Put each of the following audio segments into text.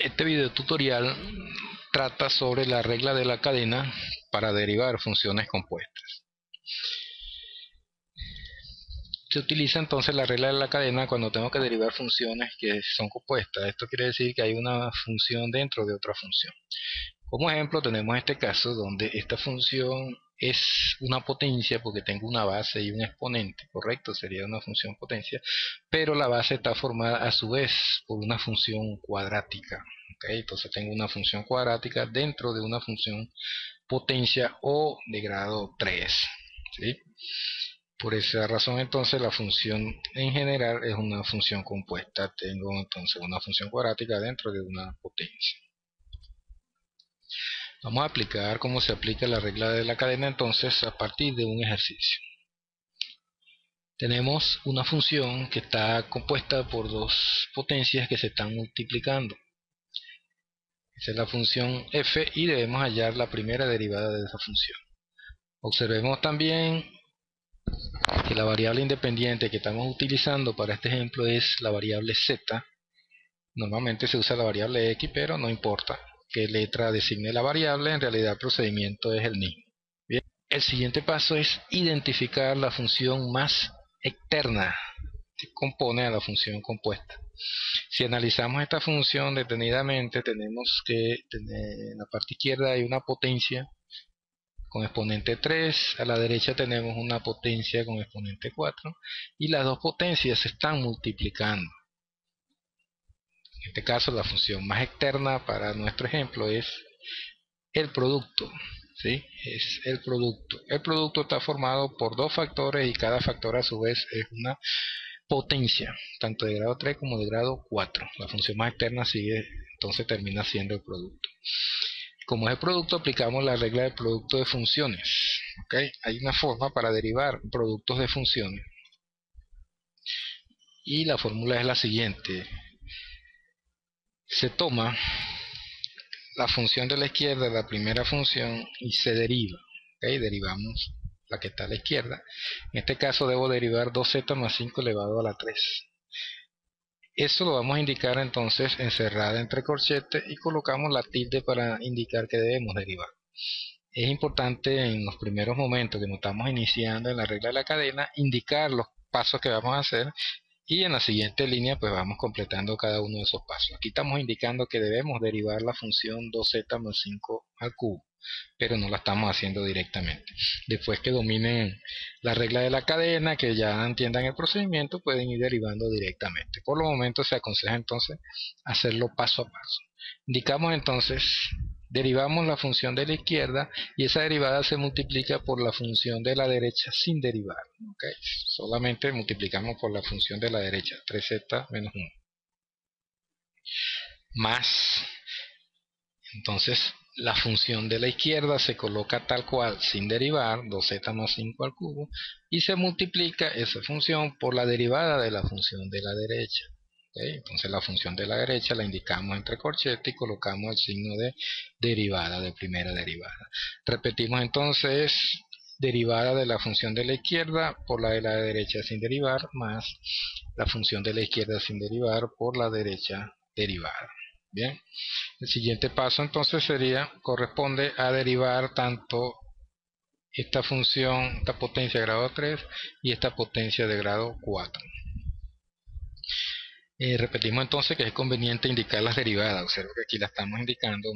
Este video tutorial trata sobre la regla de la cadena para derivar funciones compuestas. Se utiliza entonces la regla de la cadena cuando tengo que derivar funciones que son compuestas. Esto quiere decir que hay una función dentro de otra función. Como ejemplo tenemos este caso donde esta función es una potencia porque tengo una base y un exponente, correcto, sería una función potencia, pero la base está formada a su vez por una función cuadrática. ¿Okay? Entonces tengo una función cuadrática dentro de una función potencia o de grado 3. ¿Sí? Por esa razón entonces la función en general es una función compuesta. Tengo entonces una función cuadrática dentro de una potencia. Vamos a aplicar cómo se aplica la regla de la cadena entonces a partir de un ejercicio. Tenemos una función que está compuesta por dos potencias que se están multiplicando. Esa es la función f y debemos hallar la primera derivada de esa función. Observemos también que la variable independiente que estamos utilizando para este ejemplo es la variable z. Normalmente se usa la variable x, pero no importa qué letra designe la variable, en realidad el procedimiento es el mismo. Bien. El siguiente paso es identificar la función más externa que compone a la función compuesta. Si analizamos esta función detenidamente, tenemos que en la parte izquierda hay una potencia con exponente 3, a la derecha tenemos una potencia con exponente 4 y las dos potencias se están multiplicando. En este caso la función más externa para nuestro ejemplo es el producto. ¿Sí? Es el producto. El producto está formado por dos factores y cada factor a su vez es una potencia, tanto de grado 3 como de grado 4. La función más externa sigue, entonces termina siendo el producto. Como es el producto, aplicamos la regla del producto de funciones. ¿Okay? Hay una forma para derivar productos de funciones. Y la fórmula es la siguiente. Se toma la función de la izquierda, la primera función, y se deriva. ¿Okay? Derivamos la que está a la izquierda. En este caso debo derivar 2z más 5 elevado a la 3. Eso lo vamos a indicar entonces encerrada entre corchetes y colocamos la tilde para indicar que debemos derivar. Es importante en los primeros momentos que nos estamos iniciando en la regla de la cadena indicar los pasos que vamos a hacer y en la siguiente línea pues vamos completando cada uno de esos pasos. Aquí estamos indicando que debemos derivar la función 2z más 5 al cubo, pero no la estamos haciendo directamente. Después que dominen la regla de la cadena, que ya entiendan el procedimiento, pueden ir derivando directamente. Por los momentos se aconseja entonces hacerlo paso a paso. Indicamos entonces, derivamos la función de la izquierda y esa derivada se multiplica por la función de la derecha sin derivar. ¿Okay? Solamente multiplicamos por la función de la derecha, 3z menos 1. Más, entonces la función de la izquierda se coloca tal cual sin derivar, 2z más 5 al cubo, y se multiplica esa función por la derivada de la función de la derecha. ¿Okay? Entonces la función de la derecha la indicamos entre corchetes y colocamos el signo de derivada, de primera derivada. Repetimos entonces derivada de la función de la izquierda por la de la derecha sin derivar, más la función de la izquierda sin derivar por la derecha derivada. Bien, el siguiente paso entonces corresponde a derivar tanto esta función, esta potencia de grado 3 y esta potencia de grado 4. Repetimos entonces que es conveniente indicar las derivadas. Observo que aquí la estamos indicando,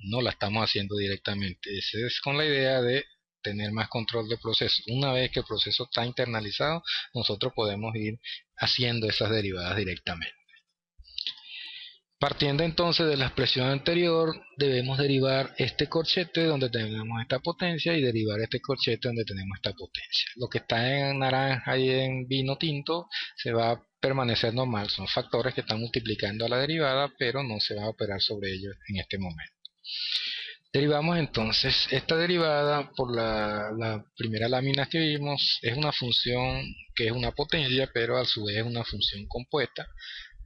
no la estamos haciendo directamente. Eso es con la idea de tener más control del proceso. Una vez que el proceso está internalizado, nosotros podemos ir haciendo esas derivadas directamente. Partiendo entonces de la expresión anterior, debemos derivar este corchete donde tenemos esta potencia y derivar este corchete donde tenemos esta potencia. Lo que está en naranja y en vino tinto se va a permanecer normal, son factores que están multiplicando a la derivada, pero no se va a operar sobre ellos en este momento. Derivamos entonces esta derivada por la primera lámina que vimos, es una función que es una potencia, pero a su vez es una función compuesta,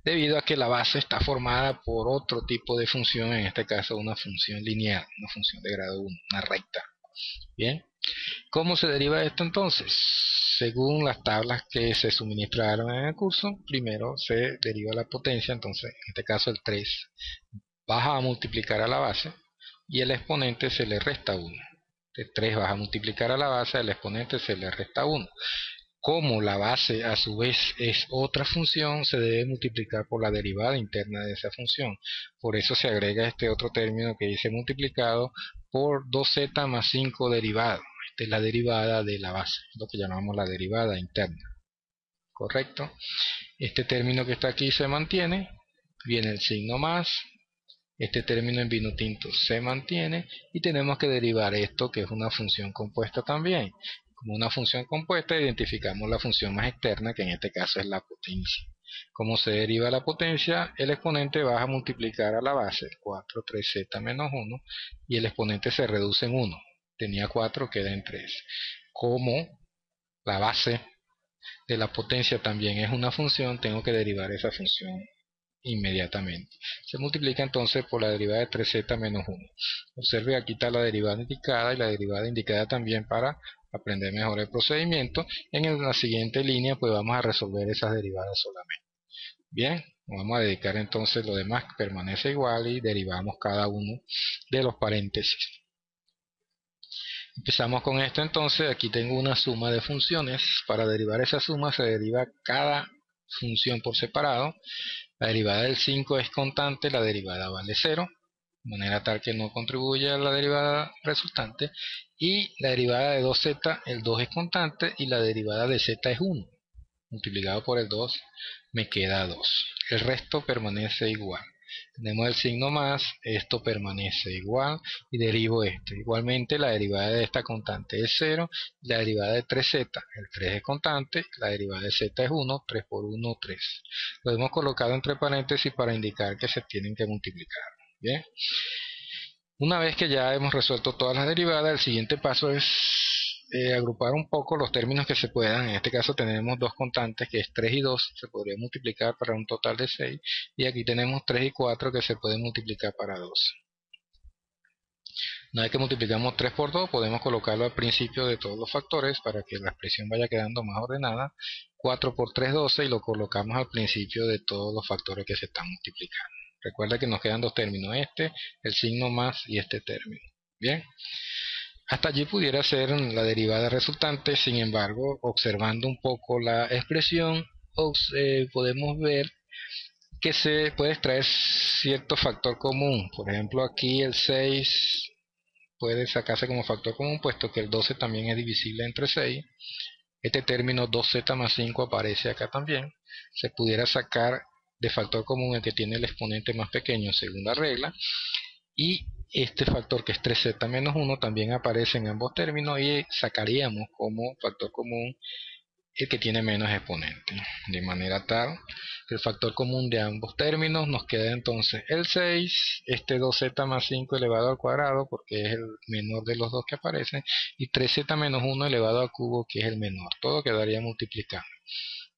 debido a que la base está formada por otro tipo de función, en este caso una función lineal, una función de grado 1, una recta. Bien, ¿cómo se deriva esto entonces? Según las tablas que se suministraron en el curso, primero se deriva la potencia, entonces en este caso el 3 baja a multiplicar a la base y el exponente se le resta 1. De 3 baja a multiplicar a la base, al exponente se le resta 1. Como la base a su vez es otra función, se debe multiplicar por la derivada interna de esa función. Por eso se agrega este otro término que dice multiplicado por 2z más 5 derivado. Esta es la derivada de la base, lo que llamamos la derivada interna. ¿Correcto? Este término que está aquí se mantiene, viene el signo más, este término en vino tinto se mantiene y tenemos que derivar esto, que es una función compuesta también. Como una función compuesta identificamos la función más externa, que en este caso es la potencia. Como se deriva la potencia, el exponente baja a multiplicar a la base, 4, 3z menos 1, y el exponente se reduce en 1. Tenía 4, queda en 3. Como la base de la potencia también es una función, tengo que derivar esa función inmediatamente. Se multiplica entonces por la derivada de 3z menos 1. Observe, aquí está la derivada indicada y la derivada indicada también para aprender mejor el procedimiento. En la siguiente línea pues vamos a resolver esas derivadas solamente. Bien, vamos a dedicar entonces lo demás, permanece igual y derivamos cada uno de los paréntesis. Empezamos con esto entonces. Aquí tengo una suma de funciones. Para derivar esa suma se deriva cada función por separado. La derivada del 5 es constante, la derivada vale 0, de manera tal que no contribuye a la derivada resultante. Y la derivada de 2z, el 2 es constante y la derivada de z es 1. Multiplicado por el 2 me queda 2. El resto permanece igual. Tenemos el signo más, esto permanece igual y derivo esto. Igualmente la derivada de esta constante es 0, y la derivada de 3z, el 3 es constante, la derivada de z es 1, 3 por 1, 3. Lo hemos colocado entre paréntesis para indicar que se tienen que multiplicar. Bien. Una vez que ya hemos resuelto todas las derivadas, el siguiente paso es agrupar un poco los términos que se puedan. En este caso tenemos dos constantes que es 3 y 2, se podría multiplicar para un total de 6, y aquí tenemos 3 y 4 que se pueden multiplicar para 2. Una vez que multiplicamos 3 por 2 podemos colocarlo al principio de todos los factores para que la expresión vaya quedando más ordenada. 4 por 3 12 y lo colocamos al principio de todos los factores que se están multiplicando. Recuerda que nos quedan dos términos, este, el signo más y este término. Bien. Hasta allí pudiera ser la derivada resultante. Sin embargo, observando un poco la expresión, podemos ver que se puede extraer cierto factor común. Por ejemplo, aquí el 6 puede sacarse como factor común, puesto que el 12 también es divisible entre 6. Este término 2z más 5 aparece acá también. Se pudiera sacar de factor común el que tiene el exponente más pequeño, segunda regla. Y este factor que es 3z menos 1 también aparece en ambos términos y sacaríamos como factor común el que tiene menos exponente. De manera tal que el factor común de ambos términos nos queda entonces el 6, este 2z más 5 elevado al cuadrado porque es el menor de los dos que aparecen, y 3z menos 1 elevado al cubo que es el menor. Todo quedaría multiplicado.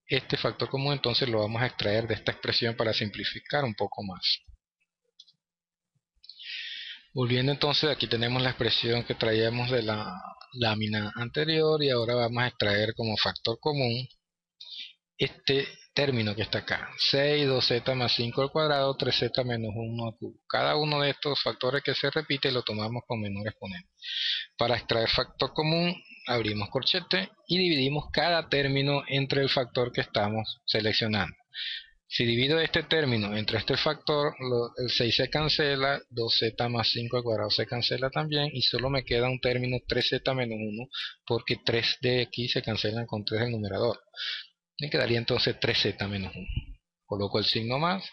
Este factor común entonces lo vamos a extraer de esta expresión para simplificar un poco más. Volviendo entonces, aquí tenemos la expresión que traíamos de la lámina anterior y ahora vamos a extraer como factor común este término que está acá, 6, 2z más 5 al cuadrado, 3z menos 1 al cubo. Cada uno de estos factores que se repite lo tomamos con menor exponente. Para extraer factor común, abrimos corchete y dividimos cada término entre el factor que estamos seleccionando. Si divido este término entre este factor, el 6 se cancela, 2z más 5 al cuadrado se cancela también y solo me queda un término 3z menos 1 porque 3 de aquí se cancelan con 3 del numerador. Me quedaría entonces 3z menos 1. Coloco el signo más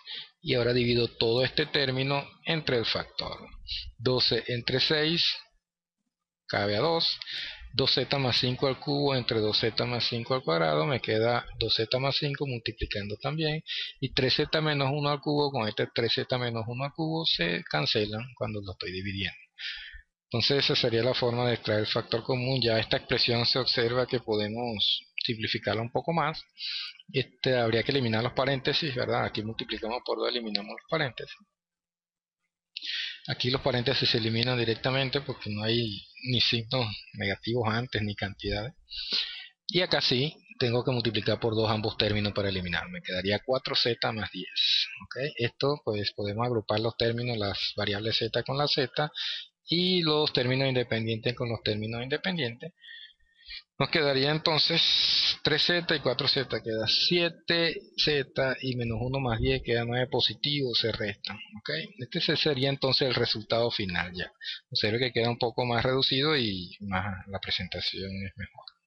y ahora divido todo este término entre el factor. 12 entre 6 cabe a 2. 2z más 5 al cubo entre 2z más 5 al cuadrado me queda 2z más 5 multiplicando también, y 3z menos 1 al cubo con este 3z menos 1 al cubo se cancelan cuando lo estoy dividiendo. Entonces esa sería la forma de extraer el factor común. Ya esta expresión se observa que podemos simplificarla un poco más. Habría que eliminar los paréntesis, ¿verdad? Aquí multiplicamos por 2, eliminamos los paréntesis. Aquí los paréntesis se eliminan directamente porque no hay ni signos negativos antes ni cantidades. Y acá sí, tengo que multiplicar por 2 ambos términos para eliminar. Me quedaría 4z más 10. ¿Ok? Esto pues podemos agrupar los términos, las variables z con la z y los términos independientes con los términos independientes. Nos quedaría entonces 3z y 4z queda 7z y menos 1 más 10 queda 9 positivo, se restan. ¿Okay? Este sería entonces el resultado final ya. Observe que queda un poco más reducido y más la presentación es mejor.